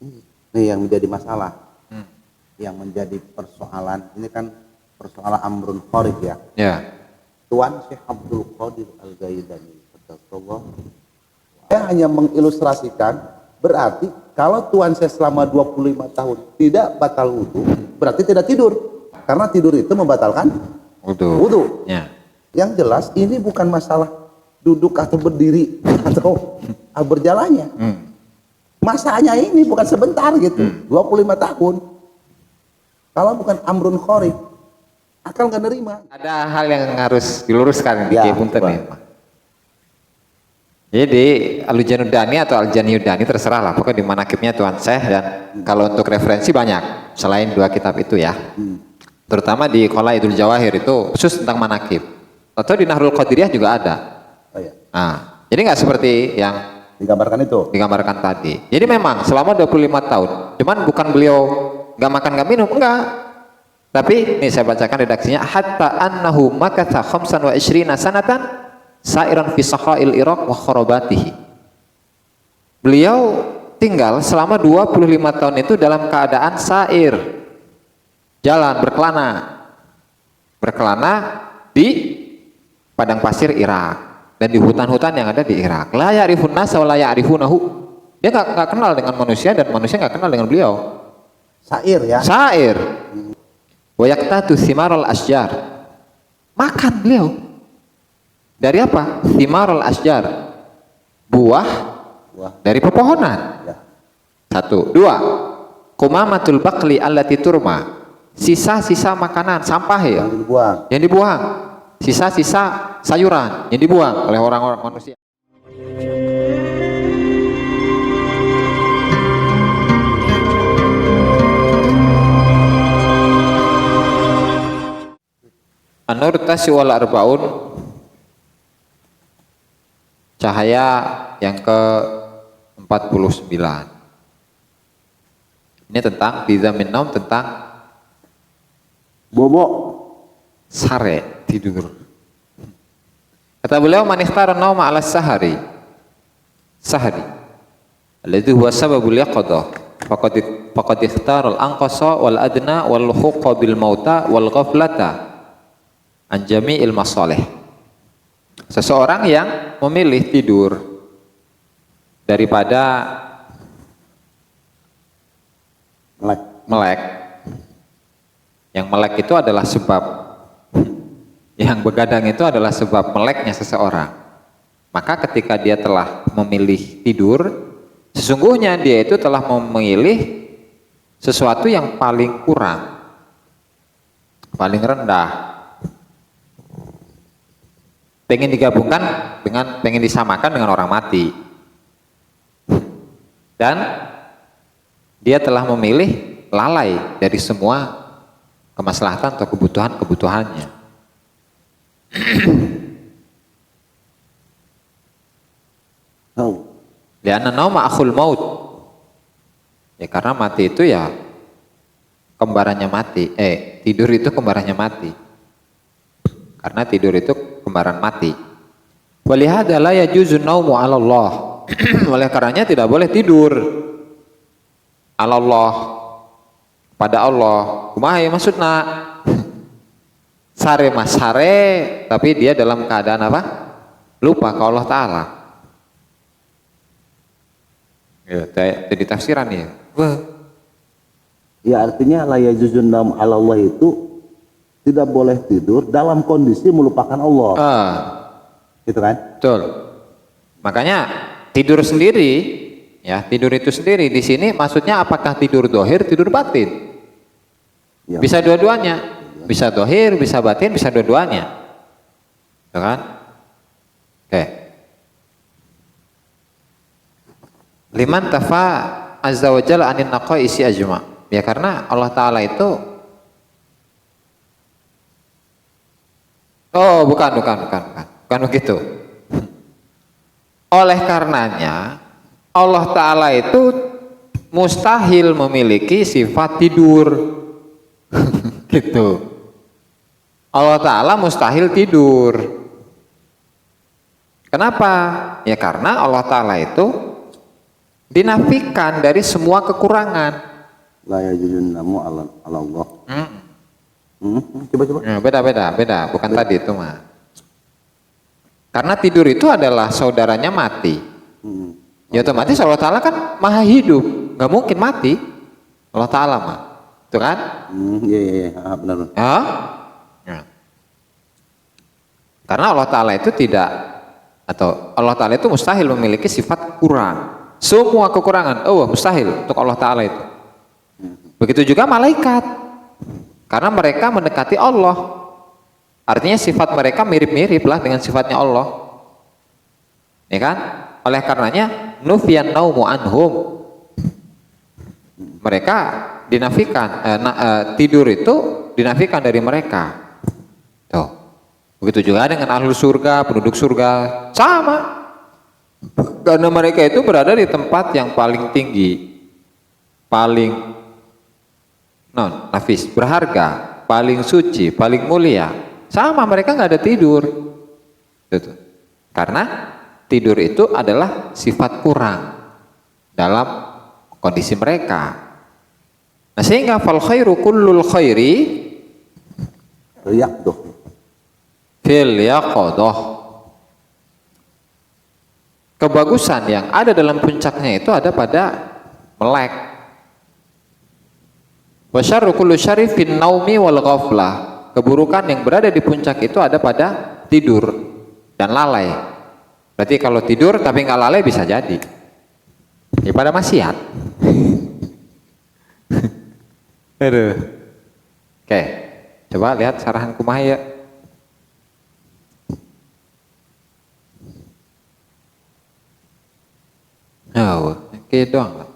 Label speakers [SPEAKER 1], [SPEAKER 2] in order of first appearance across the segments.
[SPEAKER 1] Ini yang menjadi masalah, yang menjadi persoalan. Ini kan persoalan amrun kharij ya.
[SPEAKER 2] Ya.
[SPEAKER 1] Tuan Syekh Abdul Qadir Al-Ghaidani, saya hanya mengilustrasikan, berarti kalau Tuan saya selama 25 tahun tidak batal wudhu, berarti tidak tidur. Karena tidur itu membatalkan wudhu.
[SPEAKER 2] Ya.
[SPEAKER 1] Yang jelas ini bukan masalah duduk atau berdiri atau berjalannya. Masanya ini bukan sebentar gitu, 25 tahun. Kalau bukan amrun kharij, akal nggak nerima.
[SPEAKER 2] Ada hal yang harus diluruskan di
[SPEAKER 1] Ya,
[SPEAKER 2] punten nih. Jadi Al-Janudani atau Al-Janiyudani terserah lah, pokoknya di manakibnya Tuan Syekh, dan kalau untuk referensi banyak selain dua kitab itu ya. Terutama di Qalaidul Jawahir itu khusus tentang manakib. Atau di Nahrul Qadiriyah juga ada.
[SPEAKER 1] Oh, ya.
[SPEAKER 2] Nah, jadi nggak seperti yang
[SPEAKER 1] digambarkan
[SPEAKER 2] tadi. Jadi memang selama 25 tahun, cuman bukan beliau nggak makan nggak minum, enggak. Tapi ini saya bacakan redaksinya, hatta annahu makatha 25 sanatan sa'iran fi sakhail Iraq wa kharabatihi. Beliau tinggal selama 25 tahun itu dalam keadaan sair, jalan berkelana di padang pasir Irak dan di hutan-hutan yang ada di Irak. La ya'rifun nasa wa la ya'rifunahu. Dia nggak kenal dengan manusia dan manusia nggak kenal dengan beliau.
[SPEAKER 1] Sair ya.
[SPEAKER 2] Sair. Wa yaqtatu thimarul asjar. Makan beliau. Dari apa? Thimarul asjar. Buah dari pepohonan.
[SPEAKER 1] Ya.
[SPEAKER 2] 1, 2. Qumamatul baqli allati turma. Sisa-sisa makanan, sampah ya. Yang dibuang. Sisa-sisa sayuran yang dibuang oleh orang-orang manusia. An-Nur Tasiwal Arbaun, cahaya yang ke-49. Ini tentang bizamin naum, tentang
[SPEAKER 1] Bobo
[SPEAKER 2] sare, tidur. Kata beliau, man ikhtara nauma ala sahari alladhi huwa sababul yaqadah faqad ikhtara al-anqasa wal adna wal huqa bil mauta wal ghaflata an jami'il masalih. Seseorang yang memilih tidur daripada melek. Yang melek itu adalah sebab, yang begadang itu adalah sebab meleknya seseorang. Maka ketika dia telah memilih tidur, sesungguhnya dia itu telah memilih sesuatu yang paling kurang, paling rendah. Pengen digabungkan dengan, pengen disamakan dengan orang mati. Dan dia telah memilih lalai dari semua kemaslahatan atau kebutuhannya. Lianna nauma akhul maut. Ya karena mati itu ya kembarannya mati. Tidur itu kembarannya mati. Karena tidur itu kembaran mati. Walihada la yajuzu naumu 'ala Allah. Oleh karenanya tidak boleh tidur 'ala Allah, pada Allah. Kumaha ya maksudna? Sare mas sare, tapi dia dalam keadaan apa? Lupa ke Allah Ta'ala. Ya, jadi tafsiran ya.
[SPEAKER 1] Ya artinya la yajuzun naum 'ala Allah itu tidak boleh tidur dalam kondisi melupakan Allah. Gitu kan?
[SPEAKER 2] Betul. Makanya tidur sendiri, ya tidur itu sendiri di sini maksudnya apakah tidur dohir, tidur batin? Ya. Bisa dua-duanya, ya. Bisa dohir, bisa batin, bisa dua-duanya, ya kan? Oke. Liman tafa azza wa jalla anin naqaisi ajma. Ya karena Allah Ta'ala itu, oh bukan begitu. Oleh karenanya Allah Ta'ala itu mustahil memiliki sifat tidur. Gitu. Allah Ta'ala mustahil tidur. Kenapa? Ya karena Allah Ta'ala itu dinafikan dari semua kekurangan.
[SPEAKER 1] La yajidun namu ala Allah. Coba.
[SPEAKER 2] Beda, bukan tadi itu mah. Karena tidur itu adalah saudaranya mati. Ya otomatis Allah Ta'ala kan maha hidup, nggak mungkin mati. Allah Ta'ala mah, itu kan?
[SPEAKER 1] Iya, benar.
[SPEAKER 2] Ya. Karena Allah Ta'ala itu tidak, atau Allah Ta'ala itu mustahil memiliki sifat kurang. Semua kekurangan, mustahil untuk Allah Ta'ala itu. Begitu juga malaikat, karena mereka mendekati Allah. Artinya sifat mereka mirip-mirip lah dengan sifatnya Allah, ya kan? Oleh karenanya nufiyan naumu anhum, mereka dinafikan, tidur itu dinafikan dari mereka. Tuh. Begitu juga dengan ahlul surga, penduduk surga, sama. Karena mereka itu berada di tempat yang paling tinggi, paling nafis, berharga, paling suci, paling mulia. Sama, mereka nggak ada tidur. Tuh. Karena tidur itu adalah sifat kurang dalam kondisi mereka. Nah, sehingga fal khairu kullul khairi fil yaqadah. Kebagusan yang ada dalam puncaknya itu ada pada melek. Wa syarru kullu syarri fin naumi wal ghaflah. Keburukan yang berada di puncak itu ada pada tidur dan lalai. Berarti kalau tidur tapi nggak lalai bisa jadi pada maksiat. Aduh. Oke, coba lihat sarahan Kumaha ya. Oke doang lah.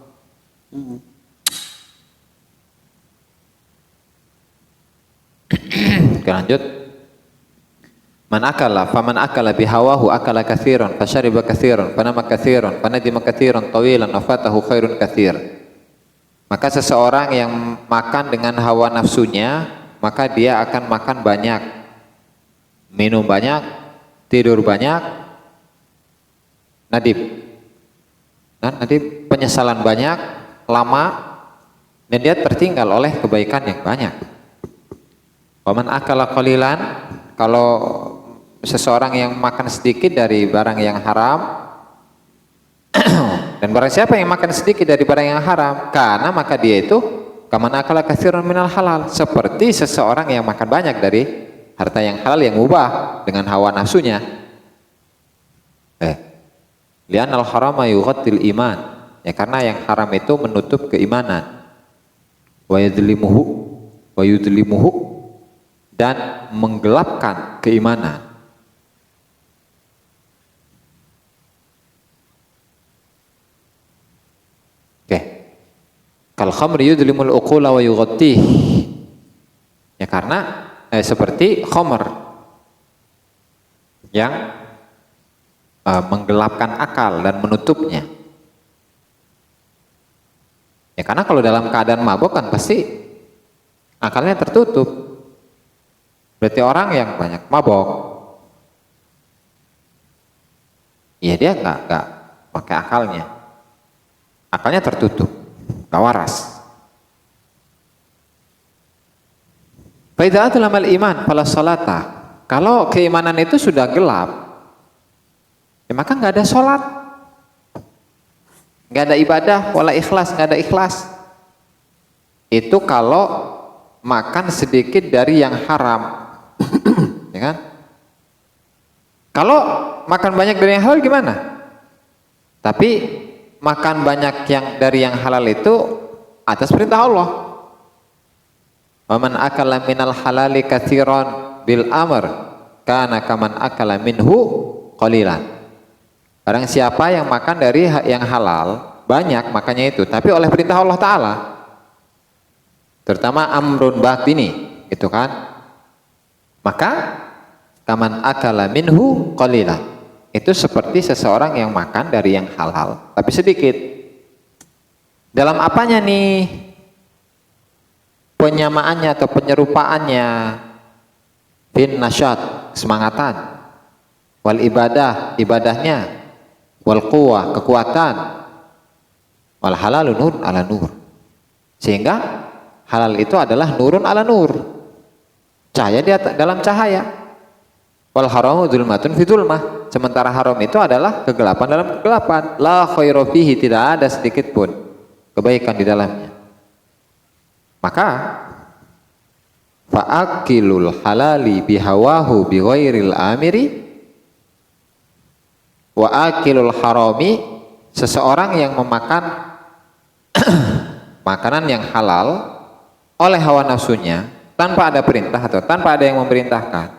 [SPEAKER 2] Oke, lanjut. Man akala faman akala bihawahu akala katsiran fasyariba katsiran fanama katsiran fanadima katsiran tawilan wafatahu khairun katsir. Maka seseorang yang makan dengan hawa nafsunya, maka dia akan makan banyak, minum banyak, tidur banyak, nadib penyesalan banyak, lama, dan dia tertinggal oleh kebaikan yang banyak. Waman akala qalilan, kalau seseorang yang makan sedikit dari barang yang haram, dan barang siapa yang makan sedikit dari barang yang haram, karena maka dia itu kaman akala katsiran minal halal, seperti seseorang yang makan banyak dari harta yang halal yang mubah dengan hawa nafsunya. Li'anal harama yughattil iman, ya karena yang haram itu menutup keimanan. Wa yudlimuhu, dan menggelapkan keimanan. Kal khamri yudlimul uqula wa yughattih. Ya karena seperti khamr yang menggelapkan akal dan menutupnya. Ya karena kalau dalam keadaan mabuk kan pasti akalnya tertutup. Berarti orang yang banyak mabuk, ya dia nggak pakai akalnya. Akalnya tertutup, nggak waras. Faidaatul amal iman fala salata. Kalau keimanan itu sudah gelap, ya maka nggak ada sholat, nggak ada ibadah, wala ikhlas, nggak ada ikhlas. Itu kalau makan sedikit dari yang haram, ya kan? Kalau makan banyak dari yang halal gimana? Tapi makan banyak yang dari yang halal itu atas perintah Allah. Waman akala minal halali katsiran bil amr kana kaman akala minhu qalilan. Barang siapa yang makan dari yang halal banyak makannya itu, tapi oleh perintah Allah Ta'ala, terutama amrun batini, gitu kan, maka kaman akala minhu qalilan, itu seperti seseorang yang makan dari yang halal tapi sedikit. Dalam apanya nih penyamaannya atau penyerupaannya? Bin nasyat, semangatan, wal ibadah, ibadahnya, wal quwwah, kekuatan, Wal halalu nurun ala nur. Sehingga halal itu adalah nurun ala nur. Cahaya dalam cahaya. Wal haramu dzulmatun fi dzulmah. Sementara haram itu adalah kegelapan dalam kegelapan. La khairu fihi, tidak ada sedikit pun kebaikan di dalamnya. Maka fa'akilul halali bihawahu bighairil amiri wa akilul harami, seseorang yang memakan makanan yang halal oleh hawa nafsunya tanpa ada perintah atau tanpa ada yang memerintahkan,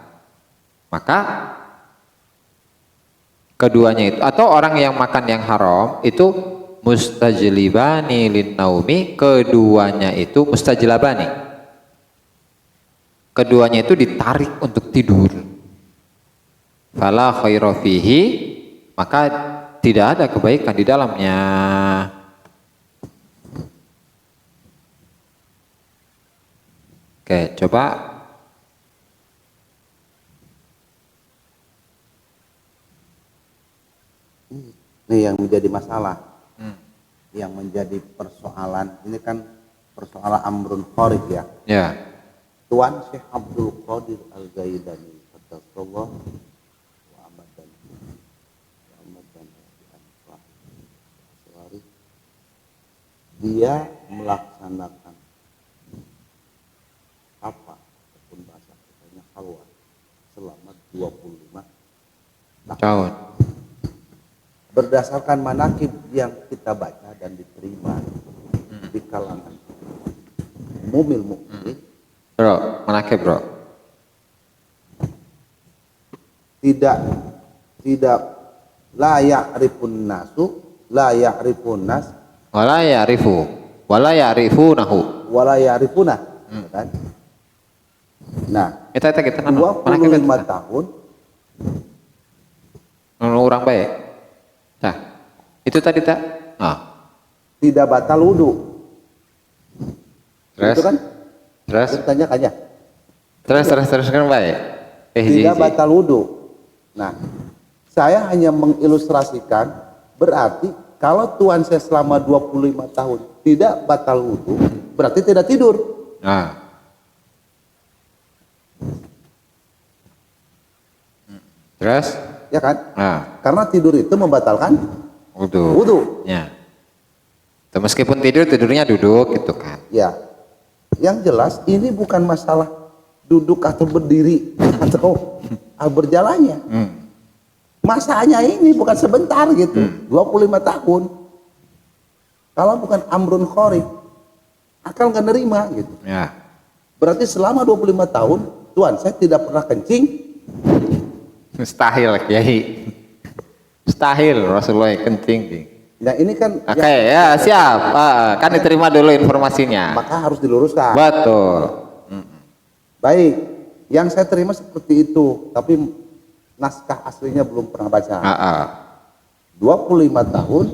[SPEAKER 2] maka keduanya itu, atau orang yang makan yang haram itu mustajlibani lin naumi, keduanya itu mustajlabani, keduanya itu ditarik untuk tidur. Fala khaira fihi, maka tidak ada kebaikan di dalamnya. Oke, coba
[SPEAKER 1] ini yang menjadi masalah, yang menjadi persoalan. Ini kan persoalan amrun kharij ya.
[SPEAKER 2] ya.
[SPEAKER 1] Tuan Syekh Abdul Qadir Al-Jailani qaddasallahu wa amadan dia melaksanakan apa ataupun bahasa katanya halwa selama 25
[SPEAKER 2] tahun.
[SPEAKER 1] Berdasarkan manakib yang kita baca dan diterima di kalangan umumil mukmin,
[SPEAKER 2] Bro, manakib bro?
[SPEAKER 1] tidak la ya'rifun nasu la ya'rifun nas
[SPEAKER 2] Wala ya'rifu, wala ya'rifunahu.
[SPEAKER 1] wala ya'rifuna, kan? Nah,
[SPEAKER 2] Kita
[SPEAKER 1] 25 tahun
[SPEAKER 2] orang baik. Nah, itu tadi tak?
[SPEAKER 1] tidak batal wudu.
[SPEAKER 2] Terus?
[SPEAKER 1] Itu kan?
[SPEAKER 2] Terus?
[SPEAKER 1] Pertanyaannya.
[SPEAKER 2] Terus kan baik.
[SPEAKER 1] Tidak batal wudu. Nah, saya hanya mengilustrasikan, berarti kalau tuan saya selama 25 tahun tidak batal wudu, berarti tidak tidur.
[SPEAKER 2] Nah. Terus?
[SPEAKER 1] Ya kan?
[SPEAKER 2] Nah,
[SPEAKER 1] Karena tidur itu membatalkan
[SPEAKER 2] wudu.
[SPEAKER 1] wudu.
[SPEAKER 2] Ya. Tuh, meskipun tidurnya duduk gitu kan.
[SPEAKER 1] Ya. Yang jelas ini bukan masalah duduk atau berdiri atau berjalannya. Masanya ini bukan sebentar gitu, 25 tahun. Kalau bukan amrun kharij, akal nggak nerima gitu.
[SPEAKER 2] Ya.
[SPEAKER 1] Berarti selama 25 tahun, Tuan saya tidak pernah kencing.
[SPEAKER 2] Mustahil Kiai. Mustahil Rasulullah kencing.
[SPEAKER 1] Nah ini kan
[SPEAKER 2] Oke, ya siap. Kan diterima dulu informasinya.
[SPEAKER 1] maka harus diluruskan.
[SPEAKER 2] Betul.
[SPEAKER 1] Baik, yang saya terima seperti itu, tapi naskah aslinya belum pernah baca. 25 tahun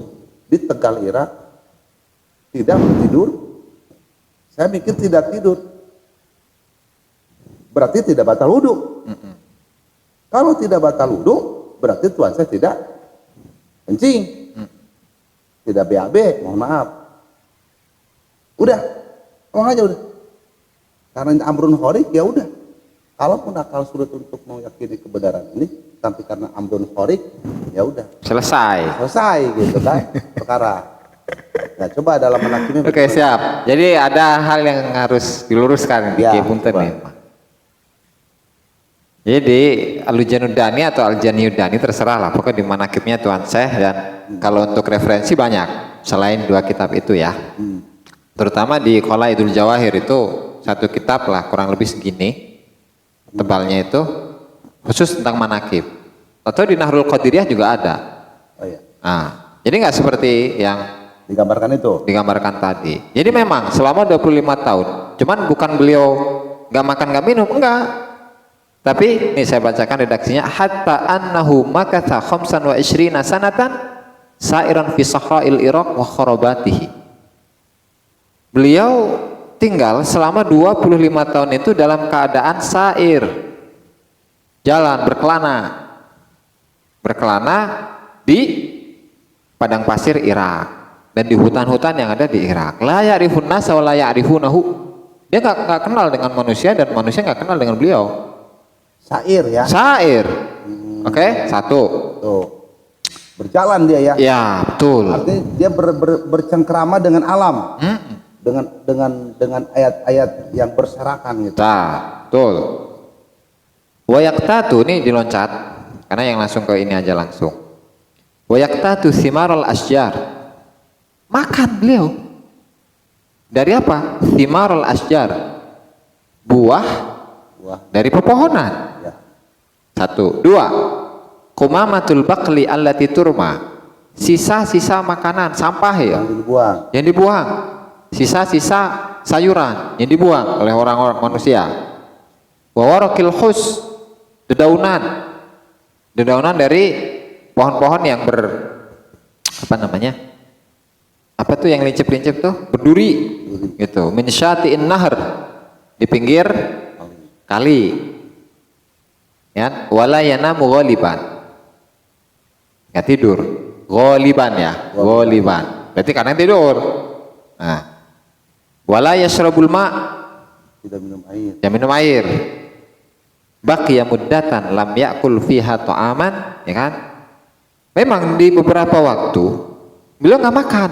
[SPEAKER 1] di Tegal Irak tidak tidur. Saya mikir tidak tidur, berarti tidak batal wudu. Kalau tidak batal wudu, berarti tuan saya tidak kencing, tidak BAB, mohon maaf. Udah, ngomong aja udah. Karena ini amrun kharij, ya udah. Kalaupun akal sulit untuk meyakini kebenaran ini, tapi karena amrun kharij, ya udah. Selesai gitu kan perkara. Nah, coba dalam menakimnya.
[SPEAKER 2] Oke, siap. Jadi ada hal yang harus diluruskan di
[SPEAKER 1] Ya,
[SPEAKER 2] Kiai Punten
[SPEAKER 1] coba.
[SPEAKER 2] nih. Jadi Al-Janudani atau Al-Janiyudani terserah lah, pokoknya di manakibnya Tuan Syekh, dan kalau untuk referensi banyak selain dua kitab itu ya. Terutama di Qalaidul Jawahir itu satu kitab lah kurang lebih segini tebalnya itu khusus tentang manakib. Atau di Nahrul Qadiriyah juga ada.
[SPEAKER 1] Oh iya,
[SPEAKER 2] Nah, jadi nggak seperti yang
[SPEAKER 1] digambarkan itu.
[SPEAKER 2] digambarkan tadi. Jadi memang selama 25 tahun, cuman bukan beliau nggak makan nggak minum, enggak. Tapi ini saya bacakan redaksinya, hatta annahu makatha khamsan wa ishrina sanatan sa'iran fi sahra'il Iraq wa kharabatihi. Beliau tinggal selama 25 tahun itu dalam keadaan sair, jalan berkelana di padang pasir Irak. dan di hutan-hutan yang ada di Irak. La ya'rifun nasa wa la ya'rifunahu. Dia nggak kenal dengan manusia dan manusia nggak kenal dengan beliau.
[SPEAKER 1] Syair ya.
[SPEAKER 2] Syair. Oke, satu.
[SPEAKER 1] Tuh. Berjalan dia ya.
[SPEAKER 2] Ya, betul.
[SPEAKER 1] Artinya dia bercengkrama dengan alam. Dengan ayat-ayat yang berserakan gitu.
[SPEAKER 2] Nah, betul. Wayaktatu ini diloncat karena yang langsung ke ini aja langsung. Wayaktatu simarul asjar. Makan beliau. Dari apa? Simarul asjar. Buah dari pepohonan.
[SPEAKER 1] Ya.
[SPEAKER 2] Satu, dua. Kumamatul bakli allati turma. Sisa-sisa makanan, sampah ya. Yang dibuang. Sisa-sisa sayuran yang dibuang oleh orang-orang manusia. Wa warakil khus. Dedaunan dari pohon-pohon yang apa tuh yang lincip-lincip tuh? Berduri gitu. Min syati'in nahr, di pinggir kali. Ya, wala yanamu ghaliban. Nggak tidur, ghaliban ya, ghaliban. Berarti karena tidur. Nah, wala yashrabul ma,
[SPEAKER 1] tidak minum air.
[SPEAKER 2] tidak minum air. Baqiya muddatan lam ya'kul fiha ta'aman, ya kan? Memang di beberapa waktu beliau nggak makan.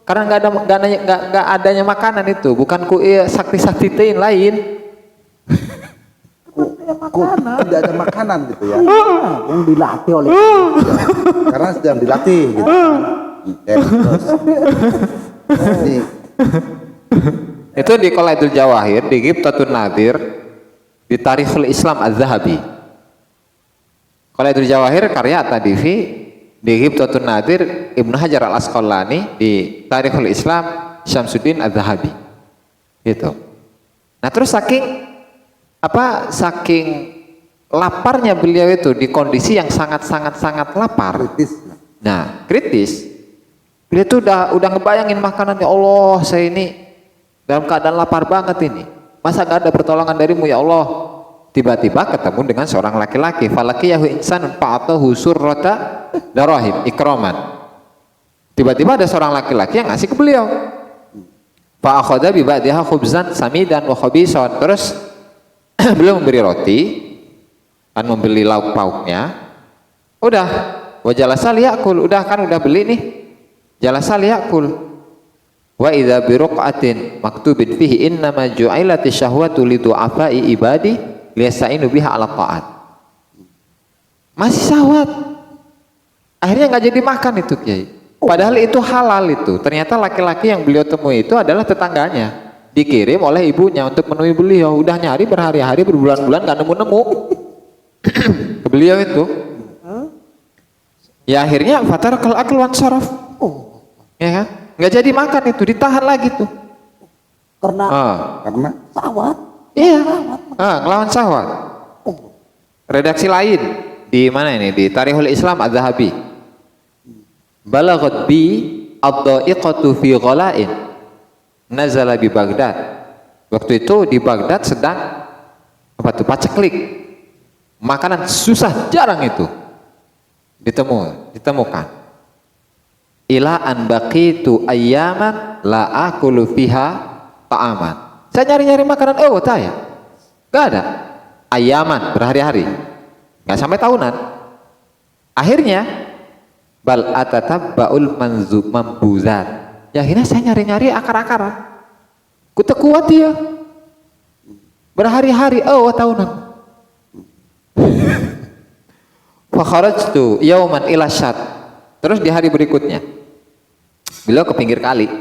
[SPEAKER 2] Karena nggak adanya makanan itu, bukan sakti-sakti lain.
[SPEAKER 1] Tidak ada makanan gitu ya.
[SPEAKER 3] Yang dilatih oleh
[SPEAKER 1] Karena sedang dilatih gitu. Terus.
[SPEAKER 2] Itu di Qalaidul Jawahir, di Ghibtatun Nadir, di Tarikhul Islam Az-Zahabi. Qalaidul Jawahir karya At-Tadifi, di Ghibtatun Nadir Ibnu Hajar Al-Asqalani, di Tarikhul Islam Syamsuddin Az-Zahabi. Gitu. Nah, terus saking laparnya beliau itu di kondisi yang sangat lapar.
[SPEAKER 1] Kritis.
[SPEAKER 2] Nah, kritis. Beliau tuh udah ngebayangin makanan, ya Allah, saya ini dalam keadaan lapar banget ini. Masa gak ada pertolongan darimu ya Allah? Tiba-tiba ketemu dengan seorang laki-laki. Falakiyahu insanun fa'atahu surrata darahim ikraman. Tiba-tiba ada seorang laki-laki yang ngasih ke beliau. Fa'akhadha bi ba'diha khubzan samidan wa khabisan. Terus beliau memberi roti, kan membeli lauk pauknya. Udah, wa jalasa liyakul. Udah beli nih. Jalasa liyakul. Wa idza bi ruqatin maktubin fihi innama ju'ilati syahwatu li du'afai ibadi liyasta'inu biha 'ala ta'at. Masih syahwat. Akhirnya nggak jadi makan itu, Kiai. Padahal itu halal itu. Ternyata laki-laki yang beliau temui itu adalah tetangganya. Dikirim oleh ibunya untuk menemui beliau. Udah nyari berhari-hari, berbulan-bulan nggak nemu-nemu. Ke beliau itu. Ya akhirnya fatarakal akl wan saraf. Ya kan? Nggak jadi makan itu, ditahan lagi tuh.
[SPEAKER 3] karena sawat.
[SPEAKER 2] Iya. Ngelawan syahwat. Redaksi lain di mana ini? Di Tarikhul Islam Az-Zahabi. Balaghat bi ad-dha'iqatu fi ghala'in nazala bi Baghdad. Waktu itu di Baghdad sedang paceklik. Makanan susah, jarang itu ditemukan. Ila an baqitu ayyaman la akulu fiha ta'aman. Saya nyari-nyari makanan, tanya. Gak ada. Ayaman, berhari-hari. Gak sampai tahunan. Akhirnya bal atatabba'ul mambuzat. Ya akhirnya saya nyari-nyari akar-akaran. Kutek kuat dia. Berhari-hari, tahunan. Fa kharajtu yauman ila syat. Terus di hari berikutnya beliau ke pinggir kali.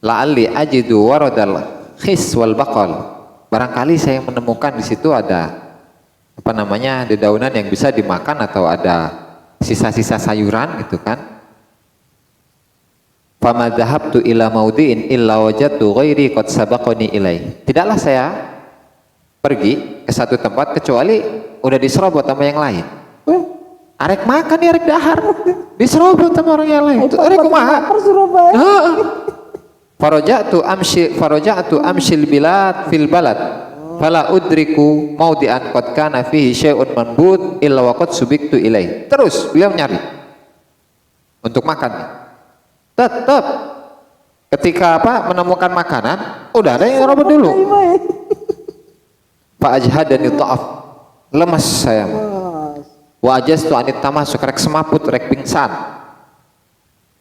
[SPEAKER 2] La'alli ajidu waradal khis wal baqal. Barangkali saya menemukan di situ ada dedaunan yang bisa dimakan atau ada sisa-sisa sayuran gitu kan. Fama dhahabtu ila maudi'in illa wajadtu ghairi qad sabaqani ilai. Tidaklah saya pergi ke satu tempat kecuali udah diserobot sama yang lain. Arek makan ya, arek dahar diserobot sama orang yang lain. Arek kumaha? Faraja'tu amshil bilad fil balad fala udriku maudi'an qad kana fihi syai'un manbut illa wa qad subiktu ilaih. Terus beliau nyari. untuk makan. Tetap ketika menemukan makanan, udah ada yang robot dulu. Pak Ajhad dan Ta'af, lemes saya. Wa ajaztu anit tamasuk, rek semaput, rek pingsan.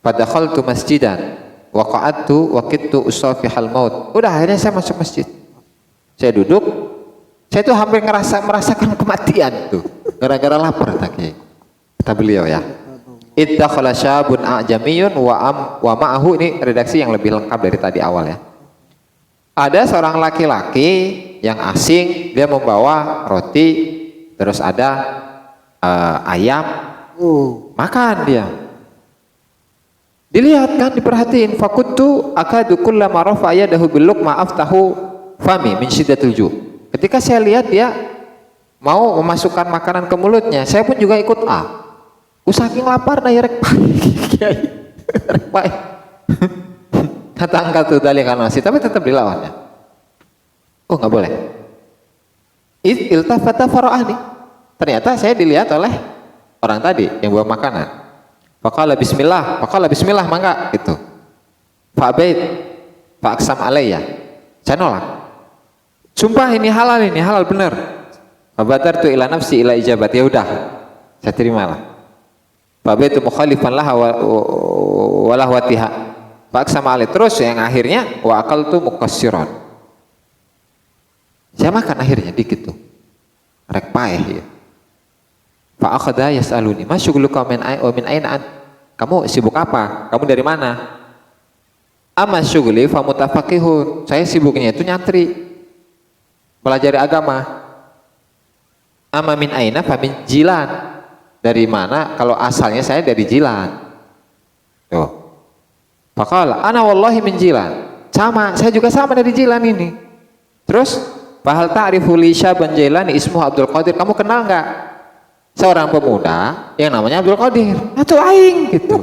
[SPEAKER 2] Padakhaltu masjidan wa qa'adtu wa kittu usafihal maut. Udah, akhirnya saya masuk masjid. Saya duduk, saya tuh hampir merasakan kematian tuh, gara-gara lapar kata beliau ya. Iddakhala syabun a'jamiyun wa ma'ahu, ini redaksi yang lebih lengkap dari tadi awal ya. Ada seorang laki-laki yang asing, dia membawa roti, terus ada ayam, makan dia. Dilihat kan, diperhatiin. Fakuntu akadu kullama rafa'a yadahu bil luqma aftahu fami min syiddatil ju'. Ketika saya lihat dia mau memasukkan makanan ke mulutnya, saya pun juga ikut saking lapar na ya rek pai. Kata angkat tuh dalih kan nasi, tapi tetap dilawannya. Oh, nggak boleh. Iltafata fara'ani. Ternyata saya dilihat oleh orang tadi yang bawa makanan. Faqala bismillah mangga gitu. Fa'bait fa'aksam alayya. Saya nolak. Sumpah ini halal benar. Fabadartu ila nafsi ila ijabat, ya udah. Saya terimalah. Fa'baitu mukhalifan laha wa lahwatiha. Fa'aksam alayya. Terus yang akhirnya wa akaltu mukassiran. Saya makan akhirnya dikit tuh. Rek paeh ya. Fa'akhadha yas'aluni ma syughluka min aina ant? Kamu sibuk apa? Kamu dari mana? Amma syughli fa mutafaqihun. Saya sibuknya itu nyantri, pelajari agama. Amma min aina fa min Jilan. Dari mana? Kalau asalnya saya dari Jilan. Tuh. Faqala ana wallahi min Jilan. Sama, saya juga sama dari Jilan ini. Terus fahal ta'rifu li syaban Jailani ismuhu Abdul Qadir? Kamu kenal enggak seorang pemuda yang namanya Abdul Qadir? Atau aing gitu.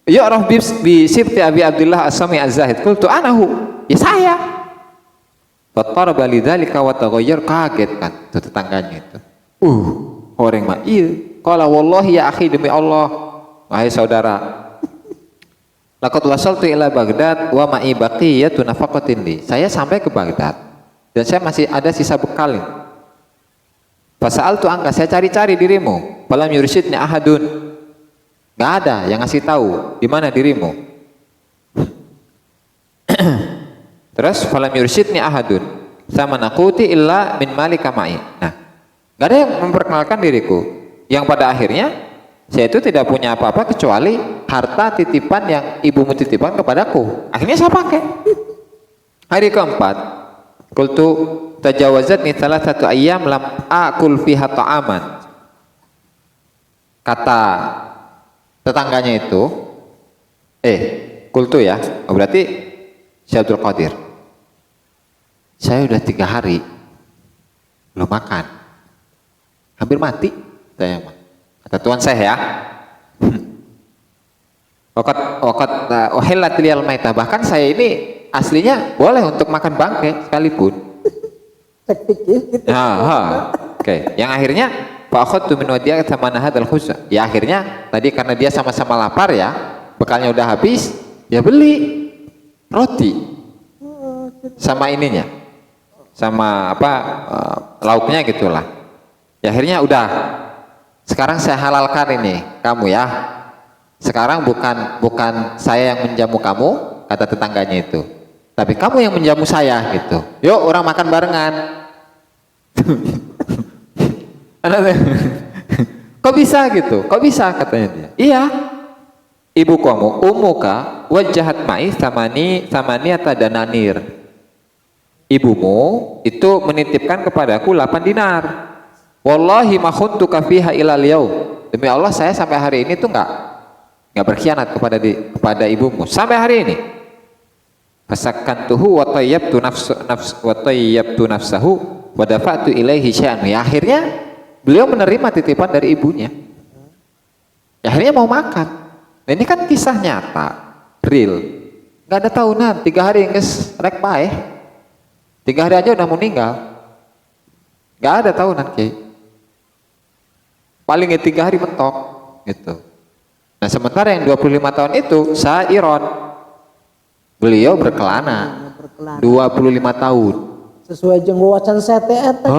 [SPEAKER 2] Ya roh bi sibti Abi Abdullah As-Sami Az-Zahid. Qultu anahu. Ya saya. Fataraba lidzalika wa taghayyar, kaget kan tuh tetangganya itu. Orang mah iya. Qala wallahi ya akhi, demi Allah, wahai saudara. Laqad wasaltu ila Baghdad wa ma'i baqiyatu nafaqatin li. Saya sampai ke Baghdad dan saya masih ada sisa bekal. Fasal tu angka, saya cari-cari dirimu. Falam yursyidni ahadun. Gak ada yang ngasih tahu di mana dirimu. Terus falam yursyidni ahadun sama nakuti illa min malika ma'i. Nah, gak ada yang memperkenalkan diriku. Yang pada akhirnya saya itu tidak punya apa-apa kecuali harta titipan yang ibumu titipkan kepadaku. Akhirnya saya pakai. Hari keempat, qultu tajawazatni thalathatu ayyam lam akul fiha ta'aman. Kata tetangganya itu, qultu ya, berarti Syekh Abdul Qadir, saya udah 3 hari belum makan, hampir mati saya mah. Kata tuan saya ya, uhillat liyal maitah, bahkan saya ini aslinya boleh untuk makan bangkai sekalipun. Oke. Yang akhirnya Pak akhadtu min wadi'at thamana hadzal khuzza. Ya akhirnya tadi karena dia sama-sama lapar ya, bekalnya udah habis, ya beli roti sama ininya, sama lauknya gitulah. Ya akhirnya udah. Sekarang saya halalkan ini kamu ya. Sekarang bukan saya yang menjamu kamu, kata tetangganya itu, tapi kamu yang menjamu saya gitu. Yuk orang makan barengan. Kok bisa gitu? Kok bisa, katanya dia. Iya. Ibu kamu umuka wajahat ma'i thamaniyata dananir. Ibumu itu menitipkan kepadaku 8 dinar. Wallahi ma khuntuka fiha ilal yaum. Demi Allah saya sampai hari ini tuh enggak berkhianat kepada ibumu sampai hari ini. Fasakkantuhu wa tayyabtu nafsahu wa dafa'tu ilaihi syai'an. Ya akhirnya beliau menerima titipan dari ibunya. Ya akhirnya mau makan. Nah, ini kan kisah nyata, real. Enggak ada tahunan, 3 hari geus rek bae. 3 hari aja udah meninggal. Enggak ada tahunan, Ki. paling 3 hari mentok gitu. Nah sementara yang 25 tahun itu sairon, beliau berkelana 25 tahun.
[SPEAKER 3] Sesuai jeung wawasan saya teh eta.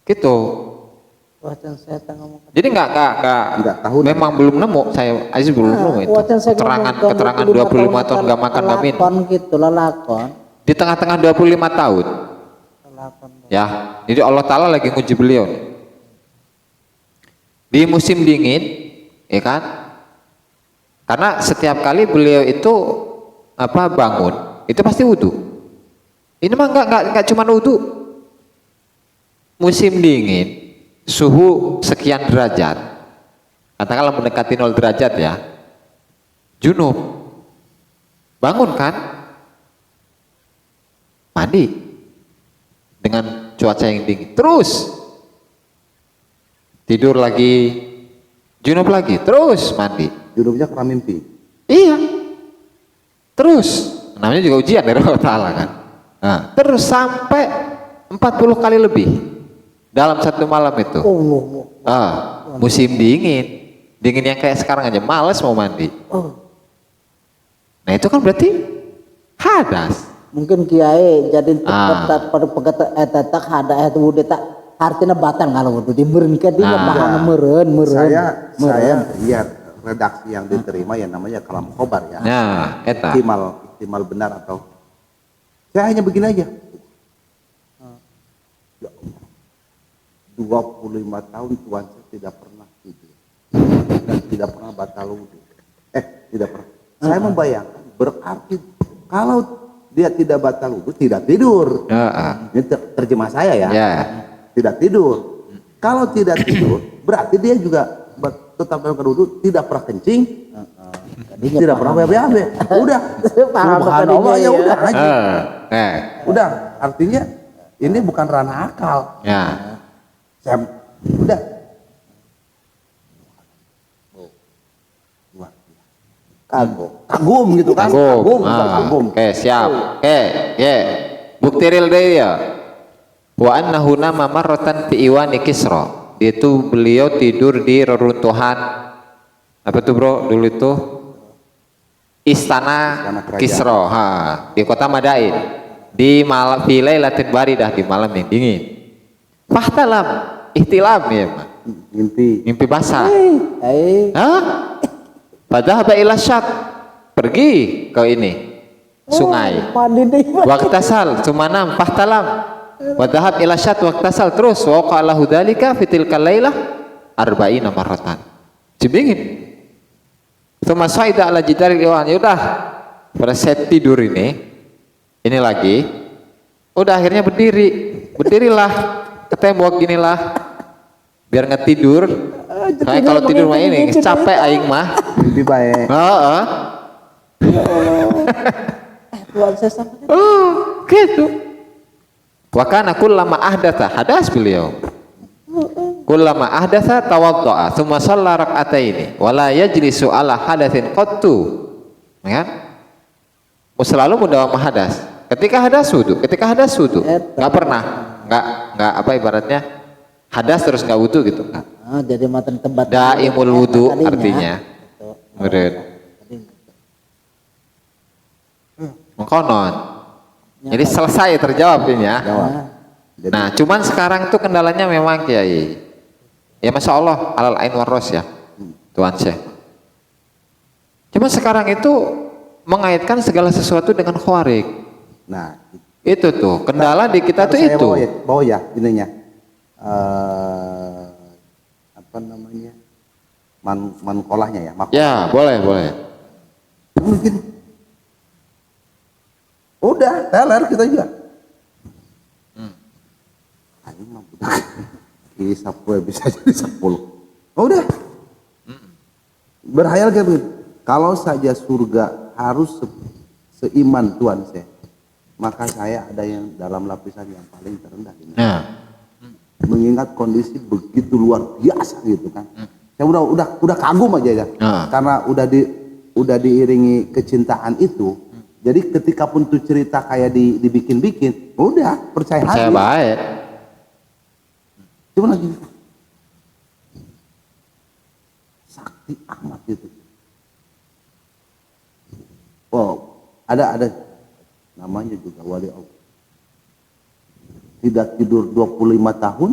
[SPEAKER 2] Gitu.
[SPEAKER 3] Wawasan saya teh ngomong.
[SPEAKER 2] Jadi enggak
[SPEAKER 1] tahun.
[SPEAKER 2] memang belum nemu, saya Aziz belum nemu itu. Keterangan 25 tahun enggak makan enggak minum.
[SPEAKER 3] Lakon gitu lakon.
[SPEAKER 2] Di tengah-tengah 25 tahun. Ya, jadi Allah Ta'ala lagi nguji beliau nih. Di musim dingin, ya kan? Karena setiap kali beliau itu bangun, itu pasti wudu. Ini mah enggak cuma wudu. Musim dingin, suhu sekian derajat, katakanlah mendekati 0 derajat ya, junub, bangun kan, mandi dengan cuaca yang dingin, terus tidur lagi, junub lagi, terus mandi.
[SPEAKER 1] Junubnya karena mimpi.
[SPEAKER 2] Iya, terus namanya juga ujian dari Allah Ta'ala kan. Nah, terus sampai 40 kali lebih dalam satu malam itu. Musim dingin yang kayak sekarang aja males mau mandi. Nah itu kan berarti hadas.
[SPEAKER 3] Mungkin kiai jadi pegat pada pegat eta tak hada eta wudu tak artinya batal kalau wudu diberenkeun dia mahana meureun.
[SPEAKER 1] Saya lihat redaksi yang diterima yang namanya kalam khobar ya.
[SPEAKER 2] Nah, eta.
[SPEAKER 1] Ihtimal benar atau saya hanya begini aja. Ya Allah, 25 tahun Tuhan saya tidak pernah tidur dan tidak pernah batal wudu. Tidak pernah. Saya membayangkan berarti kalau dia tidak batal wudu tidak tidur. Ini terjemah saya ya. Tidak tidur. Kalau tidak tidur berarti dia juga tetap melakukan wudu, tidak pernah kencing, tidak pernah BAB. Udah. Subhanallah ya udah aja. Udah, artinya ini bukan ranah akal. Saya udah. Kagum gitu kan. Kagum.
[SPEAKER 2] Oke, siap. Oke. Bukti real deh ya. Wa annahu nama marratan fi iwani Kisra. Itu beliau tidur di reruntuhan apa tuh bro dulu itu istana Kisra di kota Madain di malam pilai latin baridah di malam yang dingin. Fahtalam ihtilam ya mimpi basah. Padahal ila syak pergi ke ini sungai. Waqtasal sumanam fahtalam wadahab ila syat waqtasal terus waqalahu dzalika fitil kalailah arba'ina marratan. Cibingin. Tsumma saida ala jidaril iwan. Ya udah. Pada saya tidur ini lagi. Udah akhirnya berdirilah ke tembok ginilah. Biar nggak tidur. Soalnya kalau tidur mah ini capek aing mah.
[SPEAKER 1] Mimpi baik.
[SPEAKER 3] Tuhan saya sampai.
[SPEAKER 2] Gitu. Wa kana kullama ahdatsa hadas beliau. Kullama ahdatsa tawaddaa tsumma shalla rak'ataini wa la yajlisu ala hadatsin qattu. Ya kan? Selalu mendawam hadas. Ketika hadas wudu. Enggak pernah. Enggak apa ibaratnya hadas terus enggak wudu gitu.
[SPEAKER 3] Jadi matan tempat
[SPEAKER 2] daimul wudu artinya. Meureun. Mengkonon. Jadi selesai terjawab ini ya. Nah, cuman sekarang tuh kendalanya memang Kiai. Ya Masya Allah, alal ain waros ya, Tuan Syekh. Cuma sekarang itu mengaitkan segala sesuatu dengan khawarik.
[SPEAKER 1] Nah,
[SPEAKER 2] itu tuh kendala di kita tuh itu.
[SPEAKER 1] Bawa ya ininya. Apa namanya? Mankolahnya ya.
[SPEAKER 2] Ya, boleh.
[SPEAKER 1] Mungkin. Udah, teler kita juga. Ini mampu. Ini 10 bisa jadi 10. Udah. Berhayal kan kalau saja surga harus seiman Tuhan saya. Maka saya ada yang dalam lapisan yang paling terendah ini. Mengingat kondisi begitu luar biasa gitu kan. Saya udah kagum aja ya. Karena udah diiringi kecintaan itu. Jadi ketika pun tuh cerita kayak dibikin-bikin, udah percaya baik. Cuma lagi sakti amat gitu. Oh, ada namanya juga wali Allah. Tidak tidur 25 tahun,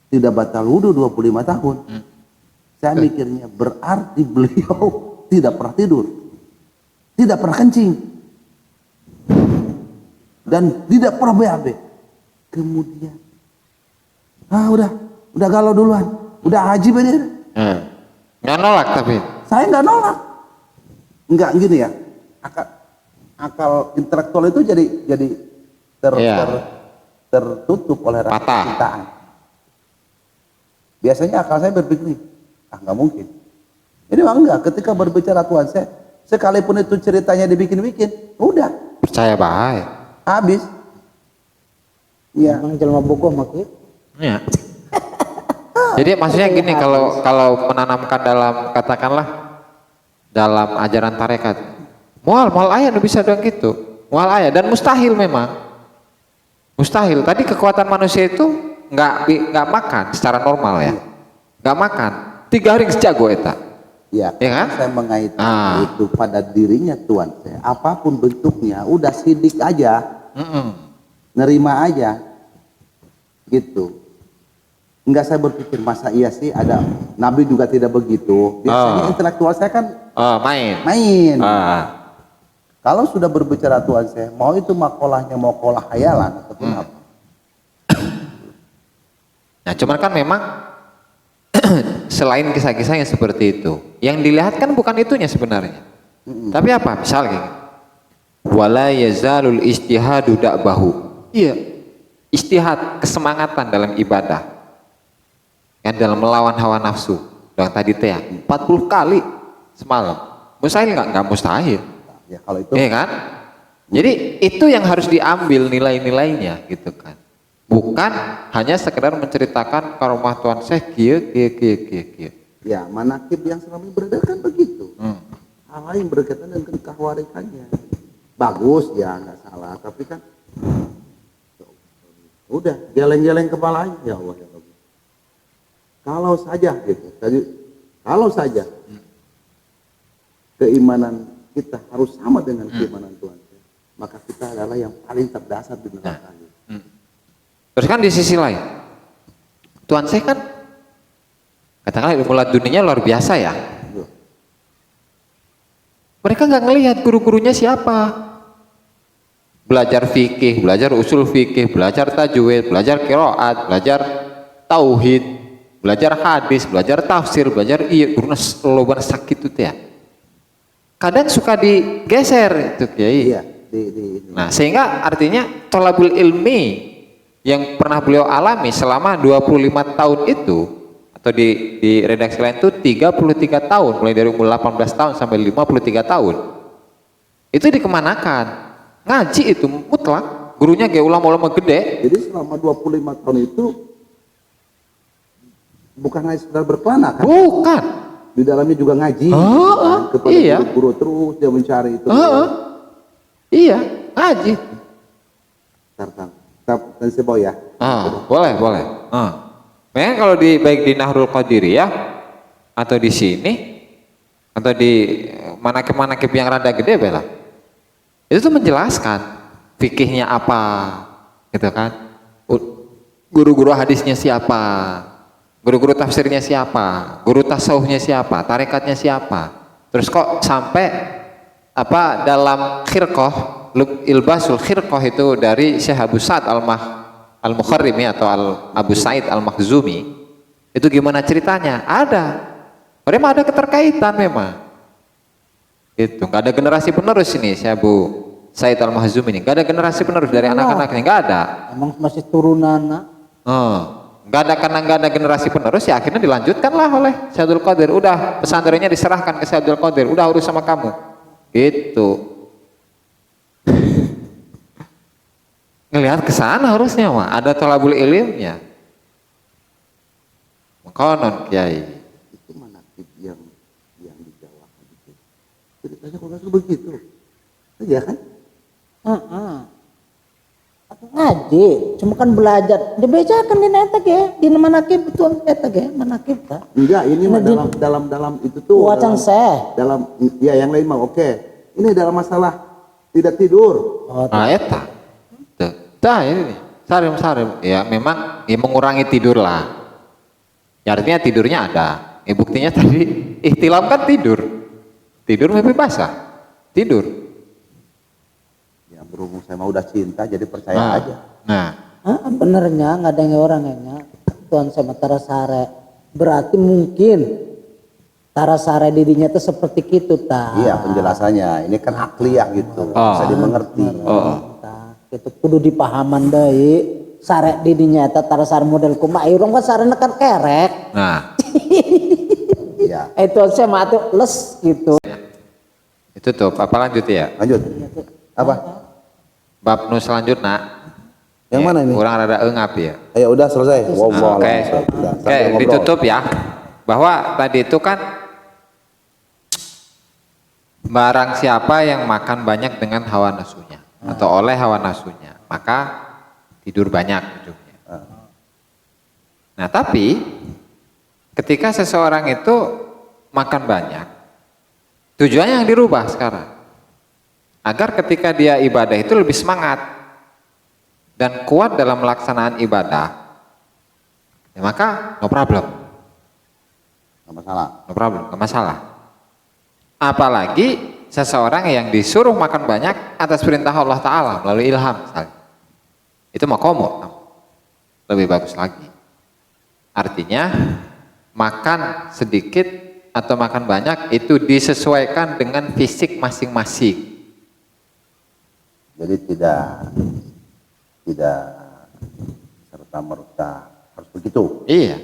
[SPEAKER 1] tidak batal wudhu 25 tahun. Saya mikirnya berarti beliau tidak pernah tidur, tidak pernah kencing, dan tidak pernah BAB. Kemudian, udah galau duluan, udah haji bener.
[SPEAKER 2] Nggak nolak tapi.
[SPEAKER 1] Saya nggak nolak, nggak gini ya. Akal intelektual itu jadi tertutup oleh rasa
[SPEAKER 2] Patah.
[SPEAKER 1] cintaan. Biasanya akal saya berpikir, nggak mungkin. Ini mah enggak. Ketika berbicara Tuhan saya, sekalipun itu ceritanya dibikin-bikin, udah
[SPEAKER 2] Percaya baik.
[SPEAKER 1] habis. Ya,
[SPEAKER 3] Emang jelma buku maksud.
[SPEAKER 2] Ya. Jadi maksudnya gini, kalau menanamkan dalam, katakanlah dalam ajaran tarekat, mual ayah nu bisa dong gitu, mual ayah, dan mustahil memang, mustahil. Tadi kekuatan manusia itu nggak makan secara normal ya, nggak makan 3 hari sejago eta.
[SPEAKER 1] ya,
[SPEAKER 2] Ya kan?
[SPEAKER 1] saya mengaitkan itu pada dirinya Tuhan saya. Apapun bentuknya, udah sidik aja, nerima aja, gitu. Enggak, saya berpikir masa iya sih ada Nabi juga tidak begitu. Biasanya intelektual saya kan main. Kalau sudah berbicara Tuhan saya, mau itu makolahnya mau kolah hayalan ataupun apa.
[SPEAKER 2] Nah cuman kan memang selain kisah-kisah yang seperti itu, yang dilihat kan bukan itunya sebenarnya. Tapi apa? Misalnya wala yazalul istihadu da'bahu. Iya. Istihad, kesemangatan dalam ibadah. Kan dalam melawan hawa nafsu. Dan tadi teh 40 kali semalam. Mustahil nggak mustahil.
[SPEAKER 1] Ya kalau itu.
[SPEAKER 2] Iya kan? Jadi itu yang harus diambil nilai-nilainya gitu kan. Bukan hanya sekedar menceritakan karomah Tuhan saya kieu.
[SPEAKER 1] Ya, manakib yang selama beredar kan begitu. Hal yang berkaitan dengan kehawarikannya. Bagus ya, nggak salah. Tapi kan udah geleng-geleng kepala aja, ya Allah ya Rabbi. Kalau saja gitu, kalau saja keimanan kita harus sama dengan keimanan Tuhan, maka kita adalah yang paling terdasar di neraka.
[SPEAKER 2] Terus kan di sisi lain, Tuhan saya kan katakanlah ilmu laduninya luar biasa ya. Mereka nggak ngelihat guru-gurunya siapa. Belajar fikih, belajar usul fikih, belajar tajwid, belajar qiraat, belajar tauhid, belajar hadis, belajar tafsir, belajar guruna loban sakit itu ya. Kadang suka digeser itu Kiai.
[SPEAKER 1] Iya,
[SPEAKER 2] Nah, sehingga artinya thalabul ilmi yang pernah beliau alami selama 25 tahun itu, atau di redaksi lain itu 33 tahun, mulai dari umur 18 tahun sampai 53 tahun. Itu dikemanakan? Ngaji itu mutlak, gurunya kayak ulama-ulama gede.
[SPEAKER 1] Jadi selama 25 tahun itu bukan hanya sekedar berkelana kan?
[SPEAKER 2] Bukan.
[SPEAKER 1] Di dalamnya juga ngaji. Kepada
[SPEAKER 2] iya.
[SPEAKER 1] guru terus dia mencari itu.
[SPEAKER 2] Iya, ngaji.
[SPEAKER 1] Dan sebab ya.
[SPEAKER 2] Boleh. Memang kalau baik di Nahrul Qadiriyah atau di sini atau di manakib-manakib yang rada gede bela, itu tuh menjelaskan fikihnya apa, gitu kan? Guru-guru hadisnya siapa? Guru-guru tafsirnya siapa? Guru tasawufnya siapa? Tarekatnya siapa? Terus kok sampai apa dalam khirqah, ilbasul khirqah itu dari Syekh Abu Sa'ad Al-Mukharrimi atau Abu Sa'id Al-Makhzumi, itu gimana ceritanya? Ada. Memang ada keterkaitan memang. Itu nggak ada generasi penerus ini Syekh Abu Sa'id Al-Makhzumi ini. Nggak ada generasi penerus dari anak-anaknya, nggak ada.
[SPEAKER 3] Emang masih turunan.
[SPEAKER 2] Nggak ada, karena nggak ada generasi penerus ya akhirnya dilanjutkanlah oleh Syekh Abdul Qadir. Udah pesantrennya diserahkan ke Syekh Abdul Qadir. Udah urus sama kamu. Gitu. Ngelihat ke sana harusnya mah ada thalabul ilmnya. Makanan Kiai.
[SPEAKER 1] Itu manakib yang dijawakan itu. Ceritanya kalau nggak begitu. Iya kan?
[SPEAKER 3] ngaji, cuma kan belajar. Dibejakan di neta ge, di manakib betul eta ge, manakib ta.
[SPEAKER 1] Enggak, ini mah dalam itu tuh.
[SPEAKER 3] Wacan
[SPEAKER 1] dalam ya yang lain mah oke. Ini dalam masalah tidak tidur.
[SPEAKER 2] Nah, eta. Tah ini sarim. Ya memang ya mengurangi tidur lah. Ya artinya tidurnya ada. Buktinya tadi ihtilam kan tidur. Tidur mimpi basah. Tidur.
[SPEAKER 1] Ya berhubung saya mah udah cinta jadi percaya aja.
[SPEAKER 2] Nah,
[SPEAKER 3] Benernya nggak ada yang orangnya. Tuan sama tarasare. Berarti mungkin tarasare dirinya tuh seperti itu ta.
[SPEAKER 1] Iya penjelasannya. Ini kan akliyah gitu. Bisa dimengerti.
[SPEAKER 3] Itu kudu dipahaman deui. Sare dirinya ta tarasare model kumaha urang kan sarena kan kerek.
[SPEAKER 2] nah.
[SPEAKER 1] Iya.
[SPEAKER 3] Itu saya mah tuh les gitu.
[SPEAKER 2] Itu tuh apa lanjut ya?
[SPEAKER 1] Lanjut. Apa?
[SPEAKER 2] Bab nu selanjutnya.
[SPEAKER 1] Yang mana ini?
[SPEAKER 2] Kurang rada eungap ya.
[SPEAKER 1] Ayo udah selesai. Wow,
[SPEAKER 2] Oke.
[SPEAKER 1] Udah,
[SPEAKER 2] Oke,
[SPEAKER 1] sambil ngobrol.
[SPEAKER 2] ditutup ya. Bahwa tadi itu kan barang siapa yang makan banyak dengan hawa nafsunya atau oleh hawa nafsunya, maka tidur banyak ujungnya. Nah, tapi ketika seseorang itu makan banyak, tujuannya yang dirubah sekarang. Agar ketika dia ibadah itu lebih semangat dan kuat dalam melaksanaan ibadah, ya maka no problem.
[SPEAKER 1] Nggak masalah.
[SPEAKER 2] No problem, nggak masalah. Apalagi seseorang yang disuruh makan banyak atas perintah Allah Ta'ala melalui ilham misalnya. Itu makomo, lebih bagus lagi. Artinya makan sedikit atau makan banyak itu disesuaikan dengan fisik masing-masing.
[SPEAKER 1] Jadi tidak serta merta harus begitu.
[SPEAKER 2] Iya.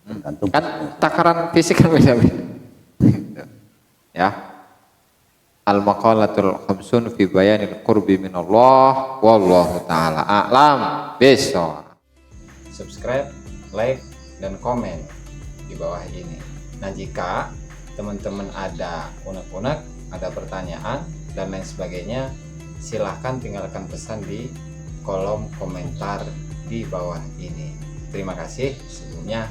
[SPEAKER 1] Tergantung.
[SPEAKER 2] Kan takaran fisik kan beda-beda. Ya. Al-maqalatul khamsun fi bayanil qurbi minallah wallahu taala a'lam bissawab. Subscribe, like dan komen di bawah ini. Nah, jika teman-teman ada unek-unek, ada pertanyaan dan lain sebagainya, silahkan tinggalkan pesan di kolom komentar di bawah ini. Terima kasih sebelumnya.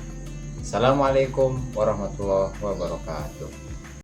[SPEAKER 2] Assalamualaikum warahmatullahi wabarakatuh.